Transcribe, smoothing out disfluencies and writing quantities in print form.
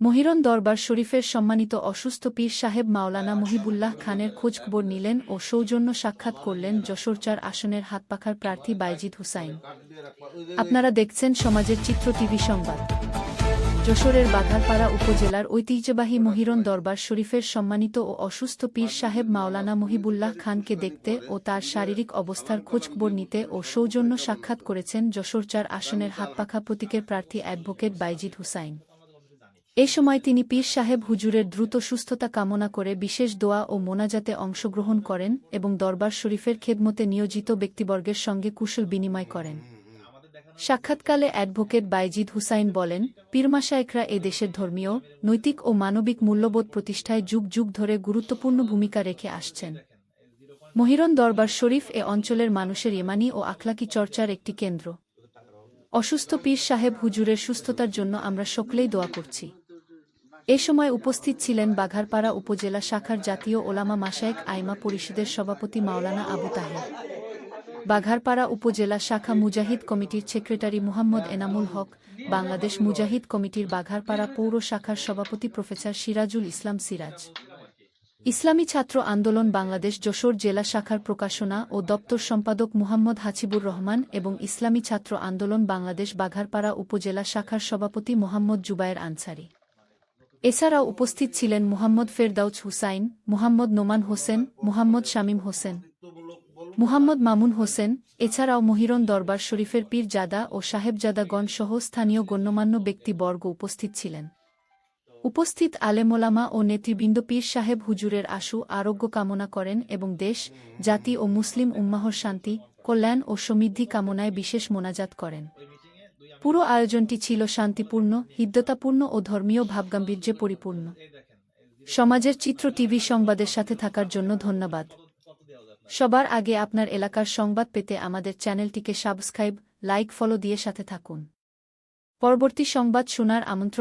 মহিরন দরবার শরীফের সম্মানিত অসুস্থ পীর সাহেব মাওলানা মহিবুল্লাহ খানের খোঁজখবর নিলেন ও সৌজন্য সাক্ষাৎ করলেন যশোর ৪ আসনের হাতপাখার প্রার্থী বাইজিদ হুসাইন। আপনারা দেখছেন সমাজের চিত্র টিভি সংবাদ। যশোরের বাঘারপাড়া উপজেলার ঐতিহ্যবাহী মহিরন দরবার শরীফের সম্মানিত ও অসুস্থ পীর সাহেব মাওলানা মহিবুল্লাহ খানকে দেখতে ও তার শারীরিক অবস্থার খোঁজখবর নিতে ও সৌজন্য সাক্ষাৎ করেছেন যশোর ৪ আসনের হাতপাখা প্রতীকের প্রার্থী অ্যাডভোকেট বাইজিদ হুসাইন। এ সময় তিনি পীর সাহেব হুজুরের দ্রুত সুস্থতা কামনা করে বিশেষ দোয়া ও মোনাজাতে অংশগ্রহণ করেন এবং দরবার শরীফের খেদমতে নিয়োজিত ব্যক্তিবর্গের সঙ্গে কুশল বিনিময় করেন। সাক্ষাৎকালে অ্যাডভোকেট বাইজিদ হুসাইন বলেন, পীরমাশায়েখরা এ দেশের ধর্মীয়, নৈতিক ও মানবিক মূল্যবোধ প্রতিষ্ঠায় যুগ যুগ ধরে গুরুত্বপূর্ণ ভূমিকা রেখে আসছেন। মহিরন দরবার শরীফ এ অঞ্চলের মানুষের ইমানি ও আখলাকি চর্চার একটি কেন্দ্র। অসুস্থ পীর সাহেব হুজুরের সুস্থতার জন্য আমরা সকলেই দোয়া করছি। এ সময় উপস্থিত ছিলেন বাঘারপাড়া উপজেলা শাখার জাতীয় ওলামা মাশায়েখ আইমা পরিষদের সভাপতি মাওলানা আবু তাহের, বাঘারপাড়া উপজেলা শাখা মুজাহিদ কমিটির সেক্রেটারি মুহাম্মদ এনামুল হক, বাংলাদেশ মুজাহিদ কমিটির বাঘারপাড়া পৌর শাখার সভাপতি প্রফেসর সিরাজুল ইসলাম সিরাজ, ইসলামী ছাত্র আন্দোলন বাংলাদেশ যশোর জেলা শাখার প্রকাশনা ও দপ্তর সম্পাদক মুহাম্মদ হাছিবুর রহমান এবং ইসলামী ছাত্র আন্দোলন বাংলাদেশ বাঘারপাড়া উপজেলা শাখার সভাপতি মোহাম্মদ জুবায়ের আনসারী। এছাড়াও উপস্থিত ছিলেন মুহাম্মদ ফেরদাউস হুসাইন, মুহাম্মদ নোমান হোসেন, মুহাম্মদ শামীম হোসেন, মুহাম্মদ মামুন হোসেন। এছাড়াও মহিরন দরবার শরীফের পীর জাদা ও সাহেবজাদাগণ সহ স্থানীয় গণ্যমান্য ব্যক্তিবর্গ উপস্থিত ছিলেন। উপস্থিত আলেমোলামা ও নেতৃবৃন্দ পীর সাহেব হুজুরের আশু আরোগ্য কামনা করেন এবং দেশ, জাতি ও মুসলিম উম্মাহর শান্তি, কল্যাণ ও সমৃদ্ধি কামনায় বিশেষ মোনাজাত করেন। পুরো আয়োজনটি ছিল শান্তিপূর্ণ, হৃদ্যতাপূর্ণ ও ধর্মীয় ভাবগাম্ভীর্যে পরিপূর্ণ। সমাজের চিত্র টিভি সংবাদের সাথে থাকার জন্য ধন্যবাদ। সবার আগে আপনার এলাকার সংবাদ পেতে আমাদের চ্যানেলটিকে সাবস্ক্রাইব, লাইক, ফলো দিয়ে সাথে থাকুন। পরবর্তী সংবাদ শোনার আমন্ত্রণ